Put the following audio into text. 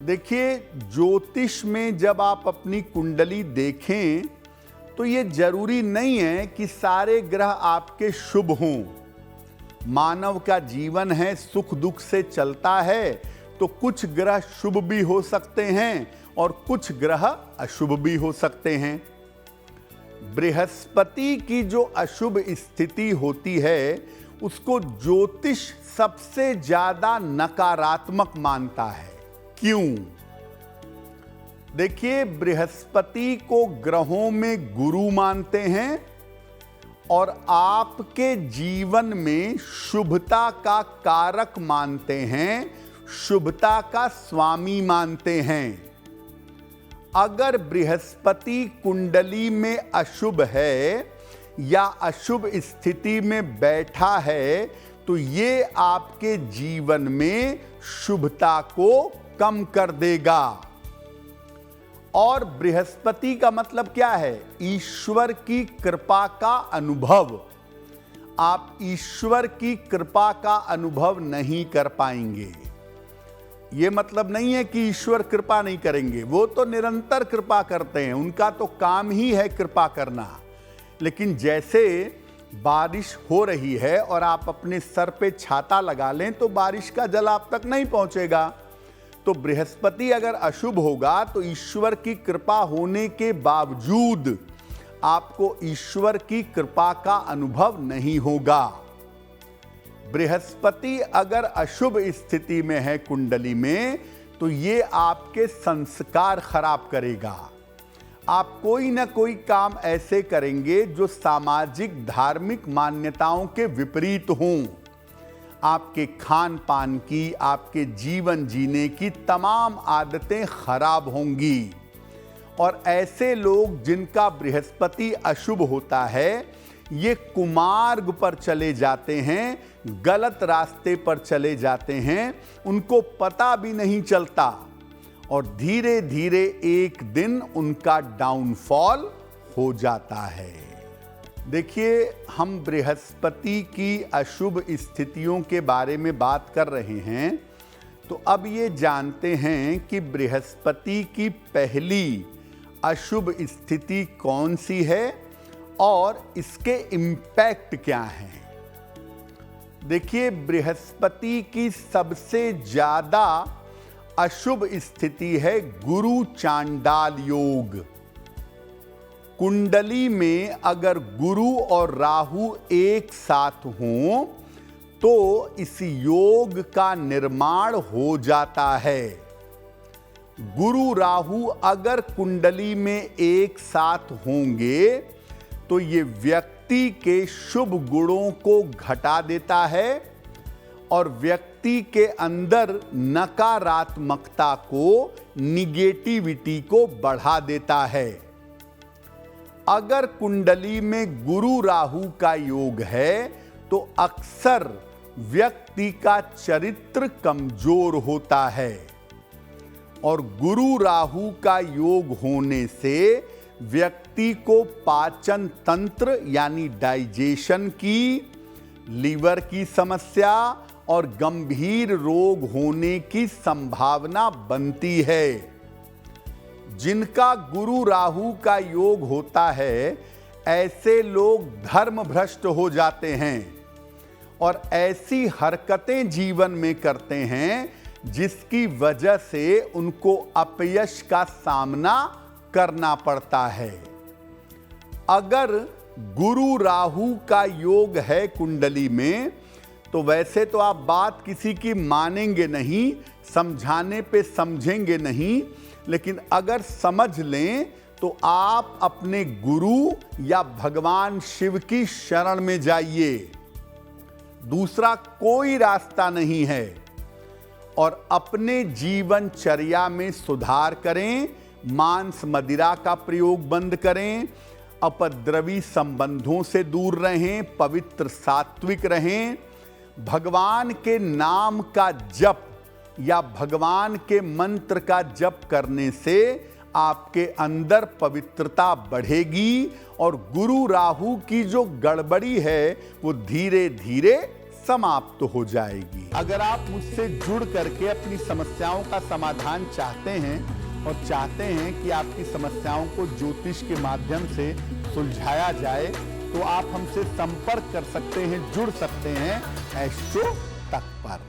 देखिए, ज्योतिष में जब आप अपनी कुंडली देखें तो ये जरूरी नहीं है कि सारे ग्रह आपके शुभ हों। मानव का जीवन है, सुख दुख से चलता है, तो कुछ ग्रह शुभ भी हो सकते हैं और कुछ ग्रह अशुभ भी हो सकते हैं। बृहस्पति की जो अशुभ स्थिति होती है उसको ज्योतिष सबसे ज्यादा नकारात्मक मानता है। क्यों? देखिए, बृहस्पति को ग्रहों में गुरु मानते हैं और आपके जीवन में शुभता का कारक मानते हैं, शुभता का स्वामी मानते हैं। अगर बृहस्पति कुंडली में अशुभ है या अशुभ स्थिति में बैठा है तो ये आपके जीवन में शुभता को कम कर देगा। और बृहस्पति का मतलब क्या है? ईश्वर की कृपा का अनुभव। आप ईश्वर की कृपा का अनुभव नहीं कर पाएंगे। ये मतलब नहीं है कि ईश्वर कृपा नहीं करेंगे, वो तो निरंतर कृपा करते हैं, उनका तो काम ही है कृपा करना। लेकिन जैसे बारिश हो रही है और आप अपने सर पे छाता लगा लें तो बारिश का जल आप तक नहीं पहुंचेगा। तो बृहस्पति अगर अशुभ होगा तो ईश्वर की कृपा होने के बावजूद आपको ईश्वर की कृपा का अनुभव नहीं होगा। बृहस्पति अगर अशुभ स्थिति में है कुंडली में तो ये आपके संस्कार खराब करेगा। आप कोई ना कोई काम ऐसे करेंगे जो सामाजिक धार्मिक मान्यताओं के विपरीत हों। आपके खान पान की, आपके जीवन जीने की तमाम आदतें खराब होंगी। और ऐसे लोग जिनका बृहस्पति अशुभ होता है ये कुमार्ग पर चले जाते हैं, गलत रास्ते पर चले जाते हैं, उनको पता भी नहीं चलता और धीरे धीरे एक दिन उनका डाउनफॉल हो जाता है। देखिए, हम बृहस्पति की अशुभ स्थितियों के बारे में बात कर रहे हैं, तो अब ये जानते हैं कि बृहस्पति की पहली अशुभ स्थिति कौन सी है और इसके इम्पैक्ट क्या हैं। देखिए, बृहस्पति की सबसे ज्यादा अशुभ स्थिति है गुरु चांडाल योग। कुंडली में अगर गुरु और राहु एक साथ हों तो इस योग का निर्माण हो जाता है। गुरु राहु अगर कुंडली में एक साथ होंगे तो ये व्यक्ति के शुभ गुणों को घटा देता है और व्यक्ति के अंदर नकारात्मकता को, निगेटिविटी को बढ़ा देता है। अगर कुंडली में गुरु राहु का योग है तो अक्सर व्यक्ति का चरित्र कमजोर होता है और गुरु राहु का योग होने से व्यक्ति को पाचन तंत्र यानी डाइजेशन की, लीवर की समस्या और गंभीर रोग होने की संभावना बनती है। जिनका गुरु राहु का योग होता है ऐसे लोग धर्म भ्रष्ट हो जाते हैं और ऐसी हरकतें जीवन में करते हैं जिसकी वजह से उनको अपयश का सामना करना पड़ता है। अगर गुरु राहु का योग है कुंडली में तो वैसे तो आप बात किसी की मानेंगे नहीं, समझाने पे समझेंगे नहीं, लेकिन अगर समझ लें तो आप अपने गुरु या भगवान शिव की शरण में जाइए। दूसरा कोई रास्ता नहीं है। और अपने जीवनचर्या में सुधार करें, मांस मदिरा का प्रयोग बंद करें, अपद्रवी संबंधों से दूर रहें, पवित्र सात्विक रहें, भगवान के नाम का जप या भगवान के मंत्र का जप करने से आपके अंदर पवित्रता बढ़ेगी और गुरु राहु की जो गड़बड़ी है वो धीरे धीरे समाप्त हो जाएगी। अगर आप मुझसे जुड़ करके अपनी समस्याओं का समाधान चाहते हैं और चाहते हैं कि आपकी समस्याओं को ज्योतिष के माध्यम से सुलझाया जाए, तो आप हमसे संपर्क कर सकते हैं, जुड़ सकते हैं एस्ट्रो तक पर।